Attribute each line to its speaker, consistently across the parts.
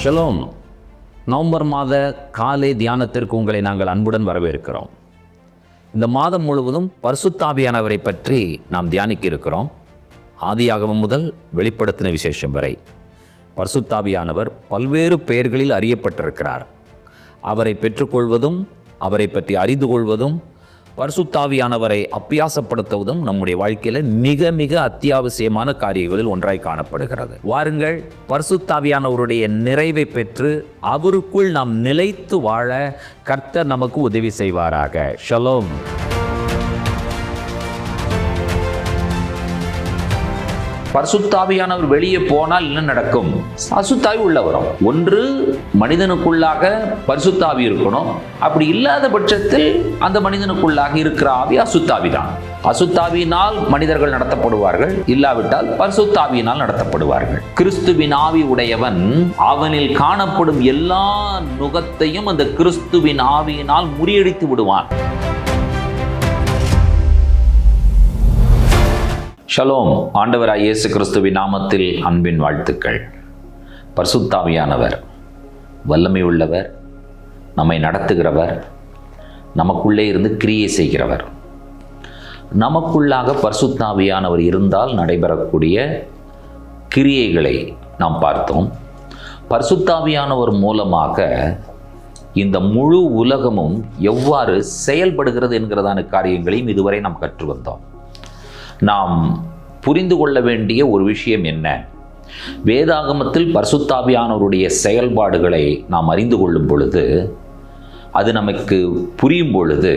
Speaker 1: Shalom. November மாத காலை தியானத்திற்கு உங்களை நாங்கள் அன்புடன் வரவேற்கிறோம். இந்த மாதம் முழுவதும் பரிசுத்த ஆவியானவரை பற்றி நாம் தியானிக்க இருக்கிறோம். ஆதியாகமம் முதல் வெளிப்படுத்தின விசேஷம் வரை பரிசுத்த ஆவியானவர் பல்வேறு பெயர்களில் அறியப்பட்டிருக்கிறார். அவரை பெற்றுக்கொள்வதும் அவரை பற்றி அறிந்து கொள்வதும் பரிசுத்த ஆவியானவரை அபியாசப்படுத்துவதும் நம்முடைய வாழ்க்கையில் மிக மிக அத்தியாவசியமான காரியங்களில் ஒன்றாய் காணப்படுகிறது. வாருங்கள், பரிசுத்த ஆவியானவருடைய நிறைவை பெற்று அவருக்குள் நாம் நிலைத்து வாழ கர்த்தர் நமக்கு உதவி செய்வாராக. ஷலோம். பரிசுத்தாவியானவர் வெளியே போனால் என்ன நடக்கும்? அசுத்தாவி உள்ள வரும். ஒன்று, மனிதனுக்குள்ளாக பரிசுத்தாவி இருக்கணும். அப்படி இல்லாத பட்சத்தில் அந்த மனிதனுக்குள்ளாக இருக்கிற ஆவி அசுத்தாவி தான். அசுத்தாவியினால் மனிதர்கள் நடத்தப்படுவார்கள், இல்லாவிட்டால் பரிசுத்தாவியினால் நடத்தப்படுவார்கள். கிறிஸ்துவின் ஆவி உடையவன் அவனில் காணப்படும் எல்லா நுகத்தையும் அந்த கிறிஸ்துவின் ஆவியினால் முறியடித்து விடுவான். ஷலோம். ஆண்டவராய் இயேசு கிறிஸ்துவின் நாமத்தில் அன்பின் வாழ்த்துக்கள். பரிசுத்த ஆவியானவர் வல்லமை உள்ளவர், நம்மை நடத்துகிறவர், நமக்குள்ளே இருந்து கிரியை செய்கிறவர். நமக்குள்ளாக பரிசுத்த ஆவியானவர் இருந்தால் நடைபெறக்கூடிய கிரியைகளை நாம் பார்த்தோம். பரிசுத்த ஆவியானவர் மூலமாக இந்த முழு உலகமும் எவ்வாறு செயல்படுகிறது என்கிறதான காரியங்களையும் இதுவரை நாம் கற்று வந்தோம். நாம் புரிந்து கொள்ள வேண்டிய ஒரு விஷயம் என்ன? வேதாகமத்தில் பரிசுத்த ஆவியானவருடைய செயல்பாடுகளை நாம் அறிந்து கொள்ளும் பொழுது, அது நமக்கு புரியும் பொழுது,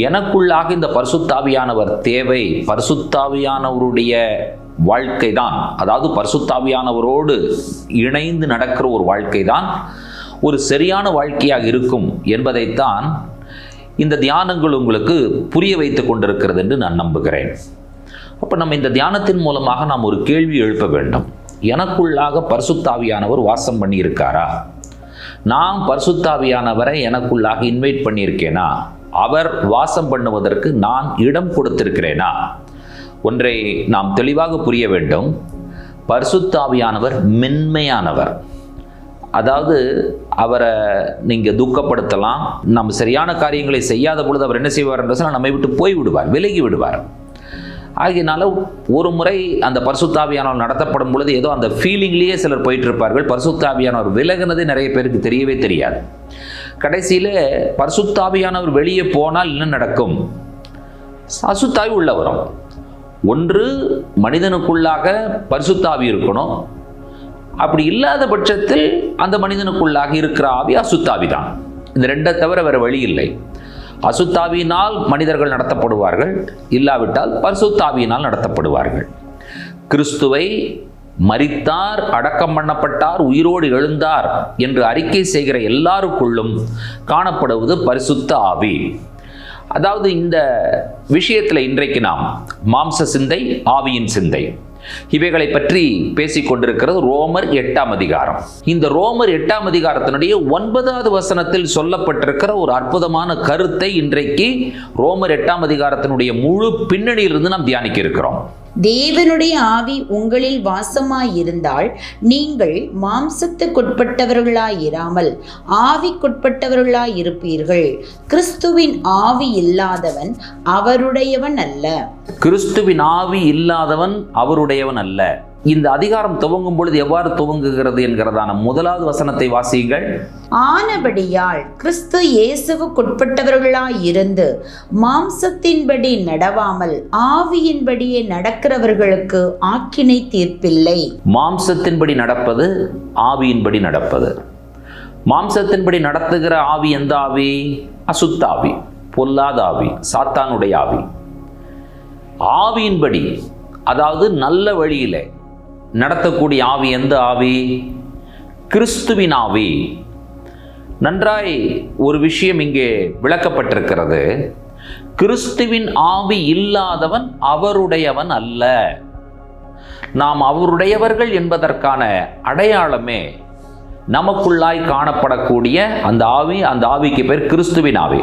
Speaker 1: எனக்குள்ளாக இந்த பரிசுத்த ஆவியானவர் தேவை, பரிசுத்த ஆவியானவருடைய வாழ்க்கை தான், அதாவது பரிசுத்த ஆவியானவரோடு இணைந்து நடக்கிற ஒரு வாழ்க்கை தான் ஒரு சரியான வாழ்க்கையாக இருக்கும் என்பதைத்தான் இந்த தியானங்கள் உங்களுக்கு புரிய வைத்து கொண்டிருக்கிறது என்று நான் நம்புகிறேன். அப்போ நம்ம இந்த தியானத்தின் மூலமாக நாம் ஒரு கேள்வி எழுப்ப வேண்டும். எனக்குள்ளாக பரிசுத்த ஆவியானவர் வாசம் பண்ணி இருக்காரா? நான் பரிசுத்த ஆவியானவரை எனக்குள்ளாக இன்வைட் பண்ணியிருக்கேனா? அவர் வாசம் பண்ணுவதற்கு நான் இடம் கொடுத்திருக்கிறேனா? ஒன்றை நாம் தெளிவாக புரிய வேண்டும். பரிசுத்த ஆவியானவர் மென்மையானவர். அதாவது அவரை நீங்கள் துக்கப்படுத்தலாம், நம்ம சரியான காரியங்களை செய்யாத பொழுது அவர் என்ன செய்வார் என்று சொன்னால் நம்மை விட்டு போய் விடுவார், விலகி விடுவார். ஆகியனால ஒரு முறை அந்த பரிசுத்த ஆவியானவர் நடத்தப்படும் பொழுது ஏதோ அந்த ஃபீலிங்லேயே சிலர் போயிட்டு இருப்பார்கள். பரிசுத்த ஆவியானவர் விலகுனது நிறைய பேருக்கு தெரியவே தெரியாது. கடைசியில் பரிசுத்த ஆவியானவர் வெளியே போனால் என்ன நடக்கும்? அசுத்தாவி உள்ள வரும். ஒன்று, மனிதனுக்குள்ளாக பரிசுத்த ஆவி இருக்கணும். அப்படி இல்லாத பட்சத்தில் அந்த மனிதனுக்குள்ளாக இருக்கிற ஆவி அசுத்தாவி தான். இந்த ரெண்டை தவிர வேற வழி இல்லை. அசுத்தாவியினால் மனிதர்கள் நடத்தப்படுவார்கள், இல்லாவிட்டால் பரிசுத்தாவியினால் நடத்தப்படுவார்கள். கிறிஸ்துவை மரித்தார், அடக்கம் பண்ணப்பட்டார், உயிரோடு எழுந்தார் என்று அறிக்கை செய்கிற எல்லாருக்குள்ளும் காணப்படுவது பரிசுத்த ஆவி. அதாவது இந்த விஷயத்தில் இன்றைக்கு நாம் மாம்ச சிந்தை, ஆவியின் சிந்தை, இவைகளை பற்றி பேசிக் கொண்டிருக்கிறது ரோமர் 8ஆம் அதிகாரம். இந்த ரோமர் 8ஆம் அதிகாரத்தினுடைய 9வது வசனத்தில் சொல்லப்பட்டிருக்கிற ஒரு அற்புதமான கருத்தை இன்றைக்கு ரோமர் 8ஆம் அதிகாரத்தினுடைய முழு பின்னணியிலிருந்து நாம் தியானிக்க இருக்கிறோம்.
Speaker 2: தேவனுடைய ஆவி உங்களில் வாசமாயிருந்தால் நீங்கள் மாம்சத்துக்குட்பட்டவர்களாயிராமல் ஆவிக்குட்பட்டவர்களாயிருப்பீர்கள். கிறிஸ்துவின் ஆவி இல்லாதவன் அவருடையவன் அல்ல.
Speaker 1: கிறிஸ்துவின் ஆவி இல்லாதவன் அவருடையவன் அல்ல. இந்த அதிகாரம் துவங்கும் பொழுது எவ்வாறு துவங்குகிறது என்கிறதான 1வது வசனத்தை வாசியுங்கள்.
Speaker 2: ஆனபடியால் கிறிஸ்து இயேசுவுக்குட்பட்டவர்களாயிருந்து மாம்சத்தின்படி நடவாமல் ஆவியின்படியே நடக்கிறவர்களுக்கு ஆக்கினை தீர்ப்பில்லை.
Speaker 1: மாம்சத்தின்படி நடப்பது, ஆவியின்படி நடப்பது. மாம்சத்தின்படி நடத்துகிற ஆவி எந்த ஆவி? அசுத்த ஆவி, பொல்லாத ஆவி, சாத்தானுடைய ஆவி. ஆவியின்படி, அதாவது நல்ல வழியிலே நடத்தக்கூடிய ஆவி எந்த ஆவி? கிறிஸ்துவின் ஆவி. நன்றாய் ஒரு விஷயம் இங்கே விளக்கப்பட்டிருக்கிறது. கிறிஸ்துவின் ஆவி இல்லாதவன் அவருடையவன் அல்ல. நாம் அவருடையவர்கள் என்பதற்கான அடையாளமே நமக்குள்ளாய் காணப்படக்கூடிய அந்த ஆவி. அந்த ஆவிக்கு பேர் கிறிஸ்துவின் ஆவி.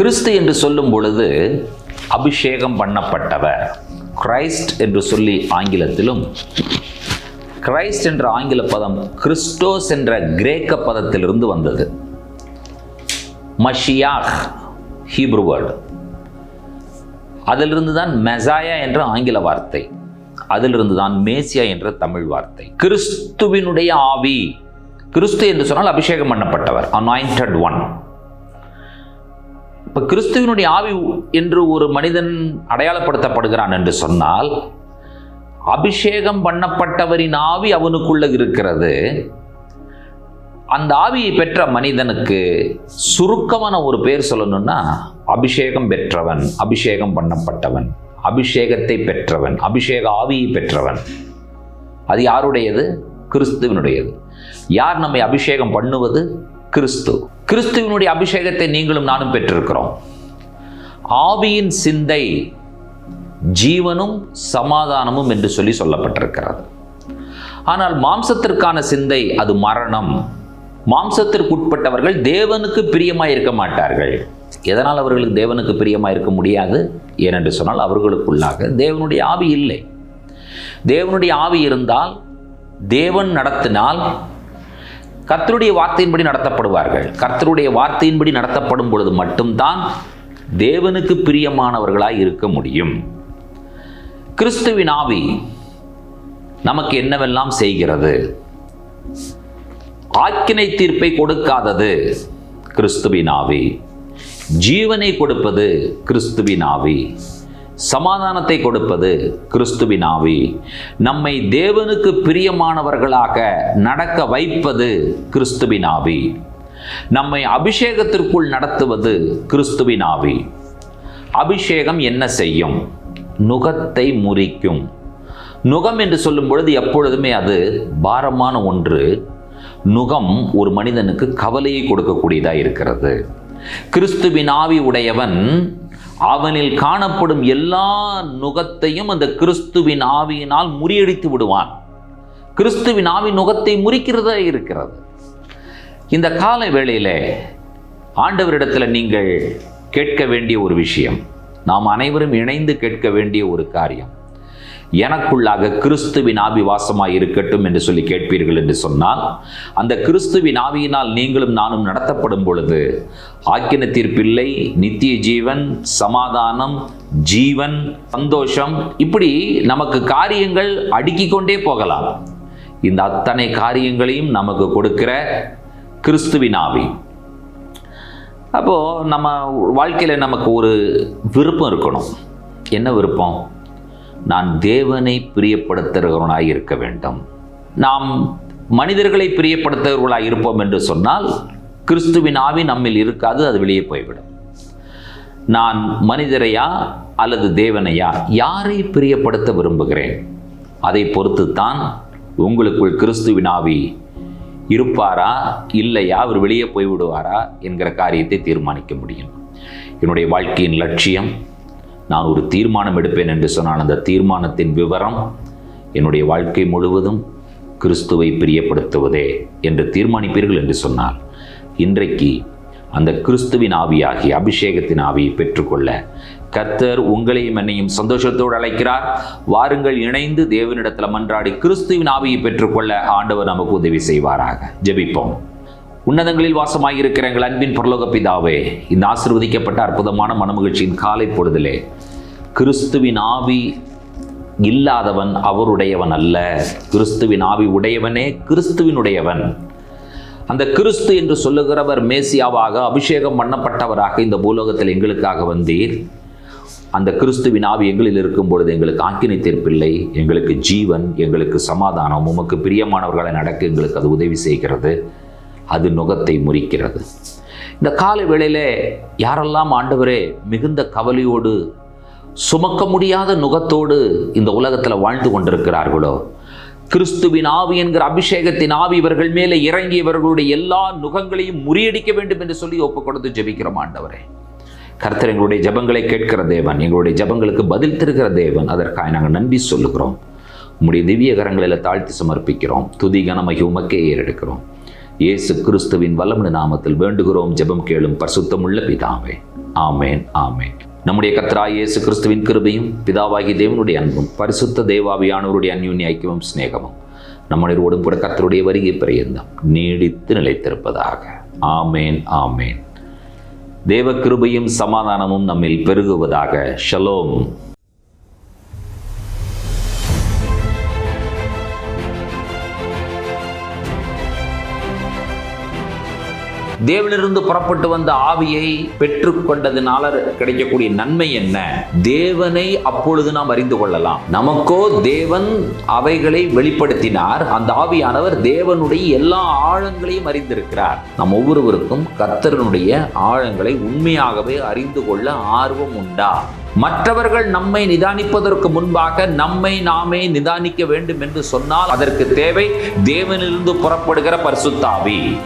Speaker 1: கிறிஸ்து என்று சொல்லும் பொழுது அபிஷேகம் பண்ணப்பட்டவர், கிரைஸ்ட் என்று சொல்லி ஆங்கிலத்திலும், கிரைஸ்ட் என்ற ஆங்கில பதம் கிறிஸ்டோஸ் என்ற கிரேக்க பதத்திலிருந்து வந்தது. மஷியாஹ் ஹீப்ரு வேர்டு, அதிலிருந்து தான் மெசாயா என்ற ஆங்கில வார்த்தை, அதிலிருந்து தான் மேசியா என்ற தமிழ் வார்த்தை. கிறிஸ்துவினுடைய ஆவி, கிறிஸ்து என்று சொன்னால் அபிஷேகம் பண்ணப்பட்டவர், அனாயிண்டட் ஒன். இப்போ கிறிஸ்துவினுடைய ஆவி என்று ஒரு மனிதன் அடையாளப்படுத்தப்படுகிறான் என்று சொன்னால் அபிஷேகம் பண்ணப்பட்டவரின் ஆவி அவனுக்குள்ள இருக்கிறது. அந்த ஆவியை பெற்ற மனிதனுக்கு சுருக்கமான ஒரு பேர் சொல்லணும்னா அபிஷேகம் பெற்றவன், அபிஷேகம் பண்ணப்பட்டவன், அபிஷேகத்தை பெற்றவன், அபிஷேக ஆவியை பெற்றவன். அது யாருடையது? கிறிஸ்துவினுடையது. யார் நம்மை அபிஷேகம் பண்ணுவது? கிறிஸ்து. கிறிஸ்துவினுடைய அபிஷேகத்தை நீங்களும் நானும் பெற்றிருக்கிறோம். ஆவியின் சிந்தை ஜீவனும் சமாதானமும் என்று சொல்லப்பட்டிருக்கிறது. ஆனால் மாம்சத்திற்கான சிந்தை அது மரணம். மாம்சத்திற்கு உட்பட்டவர்கள் தேவனுக்கு பிரியமாய் இருக்க மாட்டார்கள். எதனால் அவர்களுக்கு தேவனுக்கு பிரியமாய் இருக்க முடியாது? ஏனென்று சொன்னால் அவர்களுக்குள்ளாக தேவனுடைய ஆவி இல்லை. தேவனுடைய ஆவி இருந்தால், தேவன் நடத்தினால் கர்த்தருடைய வார்த்தையின்படி நடத்தப்படுவார்கள். கர்த்தருடைய வார்த்தையின்படி நடத்தப்படும் பொழுது மட்டும்தான் தேவனுக்கு பிரியமானவர்களாய் இருக்க முடியும். கிறிஸ்துவின் ஆவி நமக்கு என்னவெல்லாம் செய்கிறது? ஆக்கினை தீர்ப்பை கொடுக்காதது கிறிஸ்துவின் ஆவி. ஜீவனை கொடுப்பது கிறிஸ்துவின் ஆவி. சமாதானத்தை கொடுப்பது கிறிஸ்துவின் ஆவி. நம்மை தேவனுக்கு பிரியமானவர்களாக நடக்க வைப்பது கிறிஸ்துவின் ஆவி. நம்மை அபிஷேகத்திற்குள் நடத்துவது கிறிஸ்துவின் ஆவி. அபிஷேகம் என்ன செய்யும்? நுகத்தை முறிக்கும். நுகம் என்று சொல்லும் பொழுது எப்பொழுதுமே அது பாரமான ஒன்று. நுகம் ஒரு மனிதனுக்கு கவலையை கொடுக்கக்கூடியதாக இருக்கிறது. கிறிஸ்துவின் ஆவி உடையவன் அவனில் காணப்படும் எல்லா நுகத்தையும் அந்த கிறிஸ்துவின் ஆவியினால் முறியடித்து விடுவான். கிறிஸ்துவின் ஆவி நுகத்தை முறிக்கிறதா இருக்கிறது. இந்த கால வேளையிலே ஆண்டவரிடத்தில் நீங்கள் கேட்க வேண்டிய ஒரு விஷயம், நாம் அனைவரும் இணைந்து கேட்க வேண்டிய ஒரு காரியம், எனக்குள்ளாக கிறிஸ்துவின் ஆவி வாசமாய் இருக்கட்டும் என்று சொல்லி கேட்பீர்கள் என்று சொன்னால், அந்த கிறிஸ்துவின் ஆவியினால் நீங்களும் நானும் நடத்தப்படும் பொழுது ஆக்கின தீர்ப்பில்லை, நித்திய ஜீவன், சமாதானம், ஜீவன், சந்தோஷம், இப்படி நமக்கு காரியங்கள் அடுக்கிக் கொண்டே போகலாம். இந்த அத்தனை காரியங்களையும் நமக்கு கொடுக்கிற கிறிஸ்துவின் ஆவி. அப்போ நம்ம வாழ்க்கையில் நமக்கு ஒரு விருப்பம் இருக்கணும். என்ன விருப்பம்? நான் தேவனை பிரியப்படுத்துகிறவனாய் இருக்க வேண்டும். நாம் மனிதர்களை பிரியப்படுத்துகிறவர்களாய் இருப்போம் என்று சொன்னால் கிறிஸ்துவின் ஆவி நம்மில் இருக்காது, அது வெளியே போய்விடும். நான் மனிதரையா அல்லது தேவனையா, யாரை பிரியப்படுத்த விரும்புகிறேன், அதை பொறுத்துத்தான் உங்களுக்குள் கிறிஸ்துவின் ஆவி இருப்பாரா இல்லையா, அவர் வெளியே போய்விடுவாரா என்கிற காரியத்தை தீர்மானிக்க முடியும். என்னுடைய வாழ்க்கையின் லட்சியம், நான் ஒரு தீர்மானம் எடுப்பேன் என்று சொன்னால் அந்த தீர்மானத்தின் விவரம் என்னுடைய வாழ்க்கை முழுவதும் கிறிஸ்துவை பிரியப்படுத்துவதே என்று தீர்மானிப்பீர்கள் என்று சொன்னால், இன்றைக்கு அந்த கிறிஸ்துவின் ஆவியாகி அபிஷேகத்தின் ஆவியை பெற்றுக்கொள்ள கர்த்தர் உங்களையும் என்னையும் சந்தோஷத்தோடு அழைக்கிறார். வாருங்கள், இணைந்து தேவனிடத்தில் மன்றாடி கிறிஸ்துவின் ஆவியை பெற்றுக்கொள்ள ஆண்டவர் நமக்கு உதவி செய்வாராக. ஜெபிப்போம். உன்னதங்களில் வாசமாயிருக்கிற எங்கள் அன்பின் பரலோக பிதாவே, இந்த ஆசீர்வதிக்கப்பட்ட அற்புதமான மனமகிழ்ச்சியின் காலை பொழுதிலே கிறிஸ்துவின் ஆவி இல்லாதவன் அவருடையவன் அல்ல. கிறிஸ்துவின் ஆவி உடையவனே கிறிஸ்துவினுடையவன். அந்த கிறிஸ்து என்று சொல்லுகிறவர் மேசியாவாக அபிஷேகம் பண்ணப்பட்டவராக இந்த பூலோகத்தில் எங்களுக்காக வந்தீர். அந்த கிறிஸ்துவின் ஆவி எங்களில் இருக்கும் பொழுது எங்களுக்கு ஆக்கினை தீர்ப்பில்லை, எங்களுக்கு ஜீவன், எங்களுக்கு சமாதானம், உமக்கு பிரியமானவர்களை நடக்க எங்களுக்கு அது உதவி செய்கிறது. அது நுகத்தை முறிக்கிறது. இந்த காலை வேளையிலே யாரெல்லாம் ஆண்டவரே மிகுந்த கவலையோடு, சுமக்க முடியாத நுகத்தோடு இந்த உலகத்தில் வாழ்ந்து கொண்டிருக்கிறார்களோ, கிறிஸ்துவின் ஆவி என்கிற அபிஷேகத்தின் ஆவி இவர்கள் மேலே இறங்கி இவர்களுடைய எல்லா நுகங்களையும் முறியடிக்க வேண்டும் என்று சொல்லி ஒப்புக் கொடுத்து ஜெபிக்கிறோம். ஆண்டவரே, கர்த்தர் எங்களுடைய ஜெபங்களை கேட்கிற தேவன், எங்களுடைய ஜெபங்களுக்கு பதில் தருகிற தேவன். அதற்காக நாங்கள் நன்றி சொல்லுகிறோம். உம்முடைய திவ்ய கரங்களில் தாழ்த்தி சமர்ப்பிக்கிறோம். துதி கனமகி உமக்கே ஏறெடுக்கிறோம். இயேசு கிறிஸ்துவின் வல்லமையான நாமத்தில் வேண்டுகிறோம். ஜெபம் கேளும் பரிசுத்தமுள்ள பிதாவே. ஆமேன், ஆமேன். நம்முடைய கர்த்தராகிய இயேசு கிறிஸ்துவின் கிருபையும் பிதாவாகிய தேவனுடைய அன்பும் பரிசுத்த தேவாவியானவருடைய அந்யோன்ய ஐக்கியமும் சிநேகமும் நம்மளோடும் கூட கர்த்தருடைய வருகை பரியந்தம் நீடித்து நிலைத்திருப்பதாக. ஆமேன், ஆமேன். தேவ கிருபையும் சமாதானமும் நம்மில் பெருகுவதாக. ஷலோம். தேவனிலிருந்து புறப்பட்டு வந்த ஆவியை பெற்றுக்கொண்டதுனால கிடைக்கக்கூடிய நன்மை என்ன? தேவனை அப்பொழுது நாம் அறிந்து கொள்ளலாம். நமக்கோ தேவன் அவைகளை வெளிப்படுத்தினார். அந்த ஆவியானவர் தேவனுடைய எல்லா ஆழங்களையும் அறிந்திருக்கிறார். நம் ஒவ்வொருவருக்கும் கர்த்தருடைய ஆழங்களை உண்மையாகவே அறிந்து கொள்ள ஆர்வம் உண்டா? மற்றவர்கள் நம்மை நிதானிப்பதற்கு முன்பாக நம்மை நாமே நிதானிக்க வேண்டும் என்று சொன்னால் அதற்கு தேவை தேவனிலிருந்து புறப்படுகிற பரிசுத்த ஆவி.